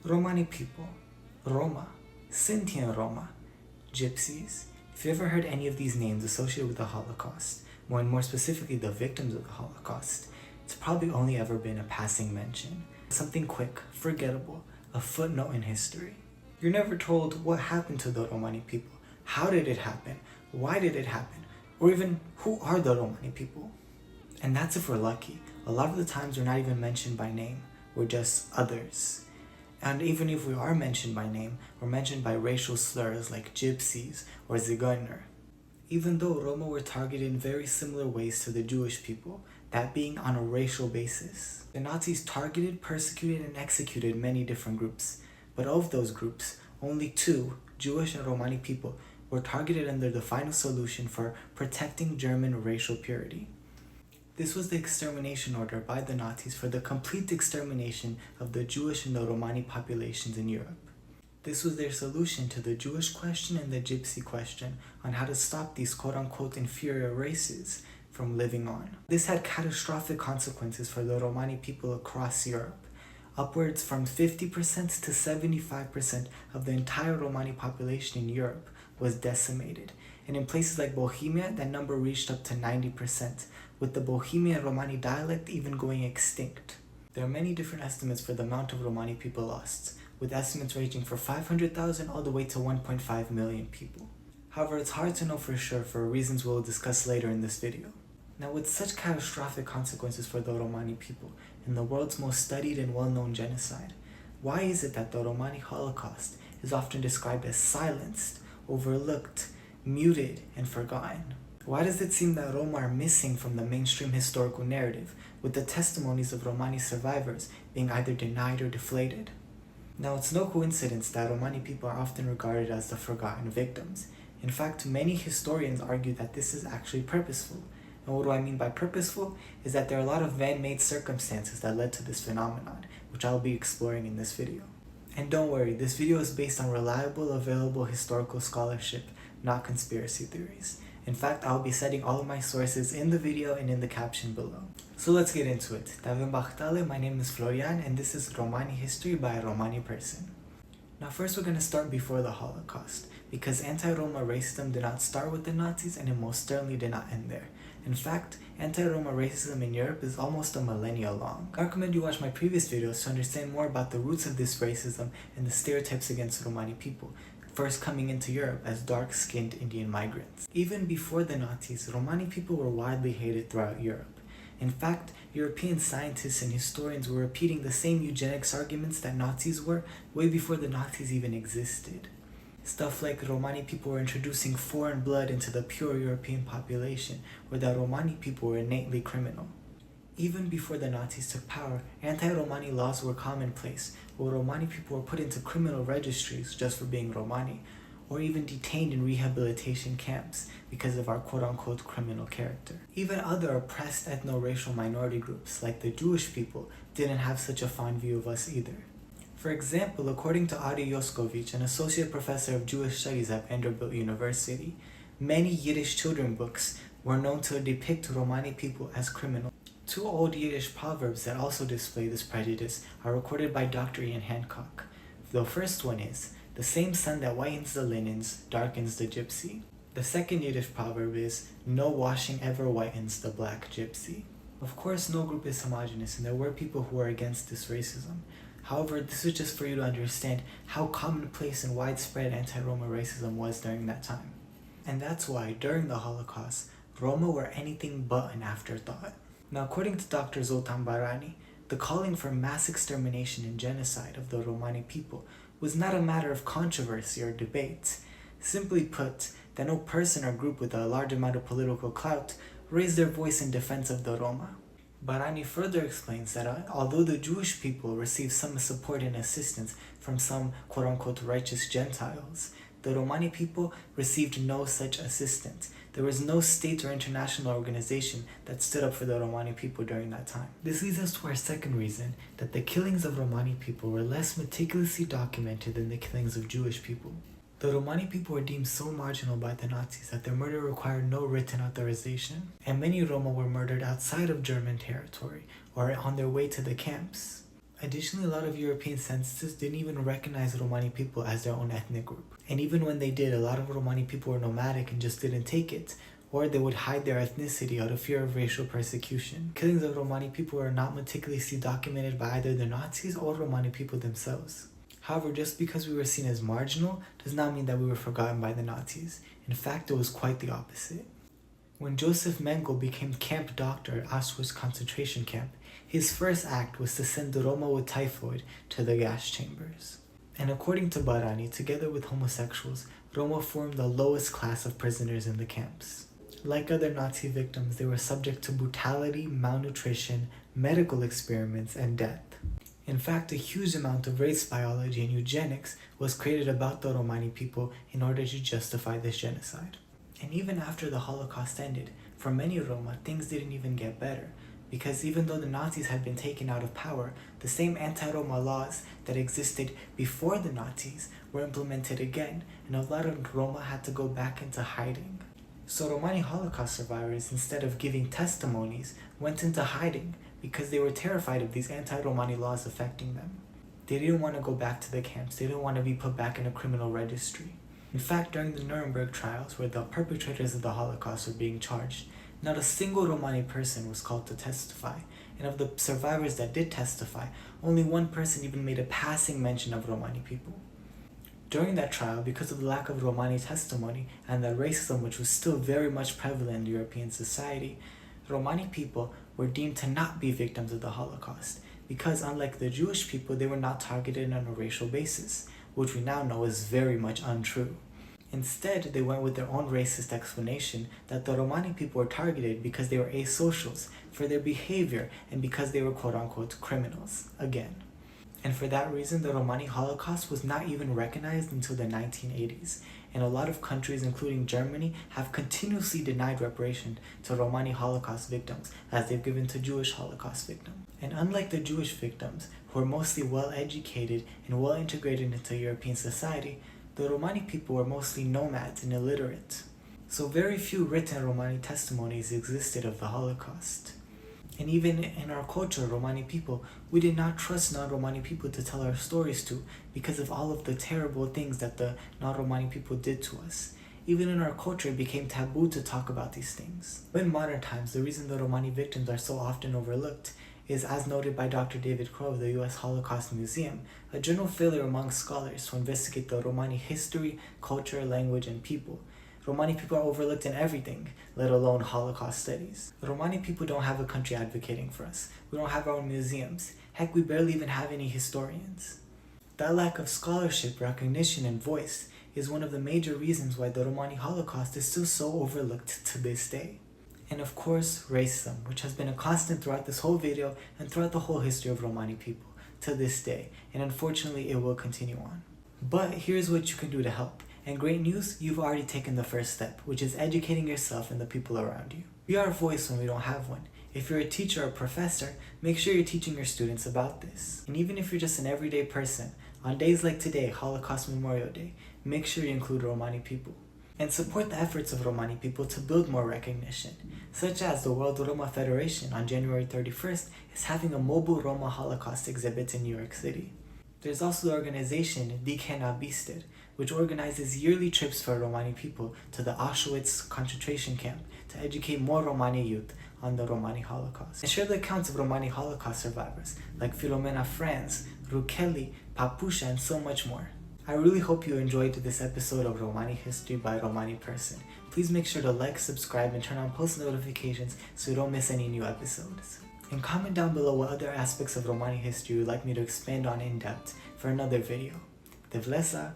Romani people, Roma, Sinti and Roma, Gypsies. If you ever heard any of these names associated with the Holocaust, more specifically the victims of the Holocaust, it's probably only ever been a passing mention. Something quick, forgettable, a footnote in history. You're never told what happened to the Romani people, how did it happen, why did it happen, or even who are the Romani people. And that's if we're lucky. A lot of the times we're not even mentioned by name, we're just others. And even if we are mentioned by name, we're mentioned by racial slurs like Gypsies or Zigeuner. Even though Roma were targeted in very similar ways to the Jewish people, that being on a racial basis. The Nazis targeted, persecuted, and executed many different groups. But of those groups, only two, Jewish and Romani people, were targeted under the final solution for protecting German racial purity. This was the extermination order by the Nazis for the complete extermination of the Jewish and the Romani populations in Europe. This was their solution to the Jewish question and the Gypsy question on how to stop these quote-unquote inferior races from living on. This had catastrophic consequences for the Romani people across Europe. Upwards from 50% to 75% of the entire Romani population in Europe was decimated. And in places like Bohemia, that number reached up to 90%, with the Bohemian Romani dialect even going extinct. There are many different estimates for the amount of Romani people lost, with estimates ranging from 500,000 all the way to 1.5 million people. However, it's hard to know for sure for reasons we'll discuss later in this video. Now, with such catastrophic consequences for the Romani people in the world's most studied and well-known genocide, why is it that the Romani Holocaust is often described as silenced, overlooked, muted, and forgotten? Why does it seem that Roma are missing from the mainstream historical narrative, with the testimonies of Romani survivors being either denied or deflated? Now, it's no coincidence that Romani people are often regarded as the forgotten victims. In fact, many historians argue that this is actually purposeful. And what do I mean by purposeful? Is that there are a lot of man-made circumstances that led to this phenomenon, which I'll be exploring in this video. And don't worry, this video is based on reliable, available historical scholarship, not conspiracy theories. In fact, I'll be setting all of my sources in the video and in the caption below. So let's get into it. My name is Florian, and this is Romani history by a Romani person. Now first we're going to start before the Holocaust, because anti-Roma racism did not start with the Nazis and it most certainly did not end there. In fact, anti-Roma racism in Europe is almost a millennia long. I recommend you watch my previous videos to understand more about the roots of this racism and the stereotypes against Romani people, first coming into Europe as dark-skinned Indian migrants. Even before the Nazis, Romani people were widely hated throughout Europe. In fact, European scientists and historians were repeating the same eugenics arguments that Nazis were way before the Nazis even existed. Stuff like Romani people were introducing foreign blood into the pure European population, or that Romani people were innately criminal. Even before the Nazis took power, anti-Romani laws were commonplace, where Romani people were put into criminal registries just for being Romani, or even detained in rehabilitation camps because of our quote-unquote criminal character. Even other oppressed ethno-racial minority groups, like the Jewish people, didn't have such a fond view of us either. For example, according to Adi Yoskovic, an associate professor of Jewish studies at Vanderbilt University, many Yiddish children books were known to depict Romani people as criminals. Two old Yiddish proverbs that also display this prejudice are recorded by Dr. Ian Hancock. The first one is, "The same sun that whitens the linens darkens the gypsy." The second Yiddish proverb is, "No washing ever whitens the black gypsy." Of course, no group is homogeneous, and there were people who were against this racism. However, this is just for you to understand how commonplace and widespread anti-Roma racism was during that time. And that's why, during the Holocaust, Roma were anything but an afterthought. Now, according to Dr. Zoltan Barany, the calling for mass extermination and genocide of the Romani people was not a matter of controversy or debate. Simply put, that no person or group with a large amount of political clout raised their voice in defense of the Roma. Barany further explains that although the Jewish people received some support and assistance from some quote-unquote righteous Gentiles, the Romani people received no such assistance. There was no state or international organization that stood up for the Romani people during that time. This leads us to our second reason, that the killings of Romani people were less meticulously documented than the killings of Jewish people. The Romani people were deemed so marginal by the Nazis that their murder required no written authorization, and many Roma were murdered outside of German territory or on their way to the camps. Additionally, a lot of European censuses didn't even recognize Romani people as their own ethnic group. And even when they did, a lot of Romani people were nomadic and just didn't take it, or they would hide their ethnicity out of fear of racial persecution. Killings of Romani people are not meticulously documented by either the Nazis or Romani people themselves. However, just because we were seen as marginal does not mean that we were forgotten by the Nazis. In fact, it was quite the opposite. When Joseph Mengele became camp doctor at Auschwitz concentration camp, his first act was to send the Roma with typhoid to the gas chambers. And according to Barany, together with homosexuals, Roma formed the lowest class of prisoners in the camps. Like other Nazi victims, they were subject to brutality, malnutrition, medical experiments, and death. In fact, a huge amount of race biology and eugenics was created about the Romani people in order to justify this genocide. And even after the Holocaust ended, for many Roma, things didn't even get better, because even though the Nazis had been taken out of power, the same anti-Roma laws that existed before the Nazis were implemented again, and a lot of Roma had to go back into hiding. So Romani Holocaust survivors, instead of giving testimonies, went into hiding because they were terrified of these anti-Romani laws affecting them. They didn't want to go back to the camps. They didn't want to be put back in a criminal registry. In fact, during the Nuremberg trials, where the perpetrators of the Holocaust were being charged, not a single Romani person was called to testify, and of the survivors that did testify, only one person even made a passing mention of Romani people. During that trial, because of the lack of Romani testimony and the racism which was still very much prevalent in European society, Romani people were deemed to not be victims of the Holocaust, because unlike the Jewish people, they were not targeted on a racial basis, which we now know is very much untrue. Instead, they went with their own racist explanation that the Romani people were targeted because they were asocials for their behavior and because they were quote-unquote criminals, again. And for that reason, the Romani Holocaust was not even recognized until the 1980s, and a lot of countries, including Germany, have continuously denied reparation to Romani Holocaust victims as they've given to Jewish Holocaust victims. And unlike the Jewish victims, who were mostly well-educated and well-integrated into European society, the Romani people were mostly nomads and illiterate. So very few written Romani testimonies existed of the Holocaust. And even in our culture, Romani people, we did not trust non-Romani people to tell our stories to because of all of the terrible things that the non-Romani people did to us. Even in our culture, it became taboo to talk about these things. In modern times, the reason the Romani victims are so often overlooked is, as noted by Dr. David Crowe of the U.S. Holocaust Museum, a general failure among scholars to investigate the Romani history, culture, language, and people. Romani people are overlooked in everything, let alone Holocaust studies. The Romani people don't have a country advocating for us. We don't have our own museums. Heck, we barely even have any historians. That lack of scholarship, recognition, and voice is one of the major reasons why the Romani Holocaust is still so overlooked to this day. And of course, racism, which has been a constant throughout this whole video and throughout the whole history of Romani people to this day, and unfortunately it will continue on. But here's what you can do to help. And great news, you've already taken the first step, which is educating yourself and the people around you. Be our voice when we don't have one. If you're a teacher or professor, make sure you're teaching your students about this. And even if you're just an everyday person, on days like today, Holocaust Memorial Day, make sure you include Romani people. And support the efforts of Romani people to build more recognition, such as the World Roma Federation on January 31st is having a mobile Roma Holocaust exhibit in New York City. There's also the organization Dikena Bistir, which organizes yearly trips for Romani people to the Auschwitz concentration camp to educate more Romani youth on the Romani Holocaust. And share the accounts of Romani Holocaust survivors like Filomena Franz, Rukeli, Papusha, and so much more. I really hope you enjoyed this episode of Romani History by Romani Person. Please make sure to like, subscribe, and turn on post notifications so you don't miss any new episodes. And comment down below what other aspects of Romani history you'd like me to expand on in depth for another video. Devlesa!